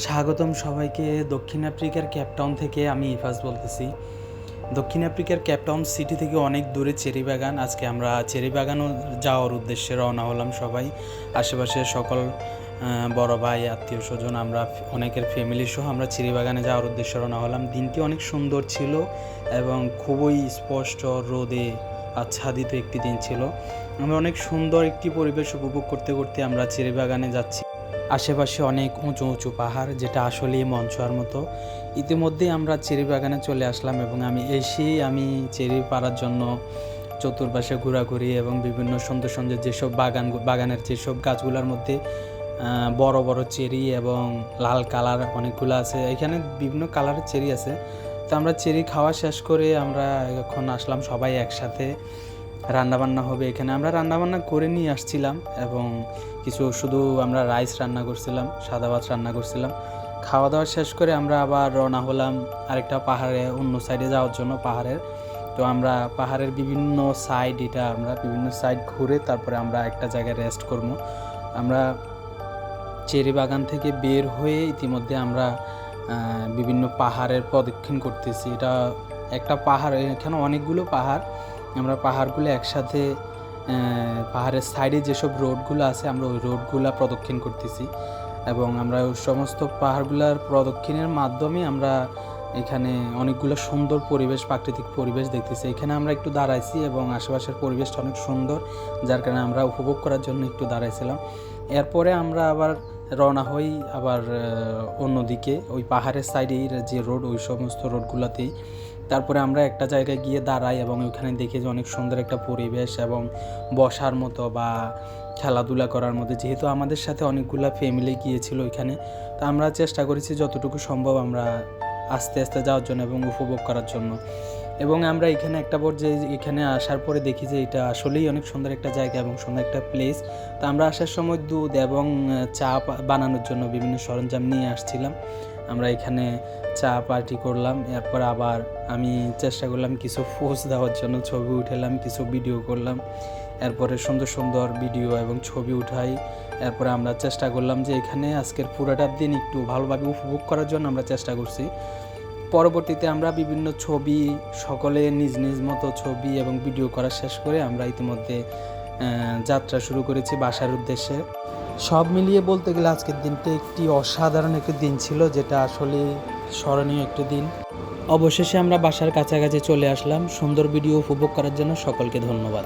স্বাগতম সবাইকে। দক্ষিণ আফ্রিকার কেপটাউন থেকে আমি ইফাজ বলতেছি। দক্ষিণ আফ্রিকার কেপটাউন সিটি থেকে অনেক দূরে চেরি বাগান। আজকে আমরা চেরি বাগানও যাওয়ার উদ্দেশ্যে রওনা হলাম সবাই। আশেপাশে সকল বড় ভাই, আত্মীয় স্বজন, আমরা অনেকের ফ্যামিলি সহ আমরা চেরি বাগানে যাওয়ার উদ্দেশ্যে রওনা হলাম। দিনটি অনেক সুন্দর ছিল এবং খুবই স্পষ্ট রোদে আচ্ছাদিত একটি দিন ছিল। আমরা অনেক সুন্দর একটি পরিবেশ উপভোগ করতে করতে আমরা চেরি বাগানে যাচ্ছি। আশেপাশে অনেক উঁচু উঁচু পাহাড়, যেটা আসলেই মন ছোঁয়ার মতো। ইতিমধ্যেই আমরা চেরি বাগানে চলে আসলাম এবং আমি চেরি পাড়ার জন্য চতুর্পাশে ঘোরাঘুরি এবং বিভিন্ন সুন্দর সুন্দর যেসব বাগানের যেসব গাছগুলোর মধ্যে বড় বড় চেরি এবং লাল কালার অনেকগুলো আছে, এখানে বিভিন্ন কালারের চেরি আছে। তো আমরা চেরি খাওয়া শেষ করে আমরা এখন আসলাম সবাই একসাথে। রান্নাবান্না হবে এখানে, আমরা রান্নাবান্না করে নিয়ে আসছিলাম এবং কিছু শুধু আমরা রাইস রান্না করছিলাম, সাদা ভাত রান্না করছিলাম। খাওয়া দাওয়া শেষ করে আমরা আবার রওনা হলাম আরেকটা পাহাড়ে, অন্য সাইডে যাওয়ার জন্য পাহাড়ের। তো আমরা পাহাড়ের বিভিন্ন সাইড ঘুরে তারপরে আমরা একটা জায়গায় রেস্ট করবো। আমরা চেরি বাগান থেকে বের হয়ে ইতিমধ্যে আমরা বিভিন্ন পাহাড়ের প্রদক্ষিণ করতেছি। এটা একটা পাহাড়, এখানে অনেকগুলো পাহাড়। আমরা পাহাড়গুলো একসাথে পাহাড়ের সাইডে যেসব রোডগুলো আছে আমরা ওই রোডগুলো প্রদক্ষিণ করতেছি এবং আমরা ওই সমস্ত পাহাড়গুলোর প্রদক্ষিণের মাধ্যমে আমরা এখানে অনেকগুলো সুন্দর পরিবেশ, প্রাকৃতিক পরিবেশ দেখতেছি। এখানে আমরা একটু দাঁড়াইছি এবং আশেপাশের পরিবেশটা অনেক সুন্দর, যার কারণে আমরা উপভোগ করার জন্য একটু দাঁড়াইছিলাম। এরপরে আমরা আবার রওনা হই আবার অন্যদিকে ওই পাহাড়ের সাইডে যে রোড, ওই সমস্ত রোডগুলোতেই। তারপরে আমরা একটা জায়গায় গিয়ে দাঁড়াই এবং ওইখানে দেখি যে অনেক সুন্দর একটা পরিবেশ এবং বসার মতো বা খেলাধুলা করার মতো। যেহেতু আমাদের সাথে অনেকগুলো ফ্যামিলি গিয়েছিল ওইখানে, তো আমরা চেষ্টা করেছি যতটুকু সম্ভব আমরা আস্তে আস্তে যাওয়ার জন্য এবং উপভোগ করার জন্য। এবং আমরা এখানে একটা পর্যায়ে এখানে আসার পরে দেখি যে এটা আসলেই অনেক সুন্দর একটা জায়গা এবং সুন্দর একটা প্লেস। তো আমরা আসার সময় দুধ এবং চা বানানোর জন্য বিভিন্ন সরঞ্জাম নিয়ে আসছিলাম। আমরা এখানে চা পার্টি করলাম। এরপর আবার আমি চেষ্টা করলাম কিছু পোজ দেওয়ার জন্য, ছবি উঠালাম, কিছু ভিডিও করলাম। এরপরে সুন্দর সুন্দর ভিডিও এবং ছবি উঠাই। এরপরে আমরা চেষ্টা করলাম যে এখানে আজকের পুরোটা দিন একটু ভালোভাবে উপভোগ করার জন্য আমরা চেষ্টা করছি। পরবর্তীতে আমরা বিভিন্ন ছবি, সকলে নিজ নিজ মতো ছবি এবং ভিডিও করা শেষ করে আমরা ইতিমধ্যে যাত্রা শুরু করেছি বাসার উদ্দেশ্যে। সব মিলিয়ে বলতে গেলে আজকের দিনটা একটি অসাধারণ একটি দিন ছিল, যেটা আসলে স্মরণীয় একটি দিন। অবশেষে আমরা বাসার কাছাকাছি চলে আসলাম। সুন্দর ভিডিও উপভোগ করার জন্য সকলকে ধন্যবাদ।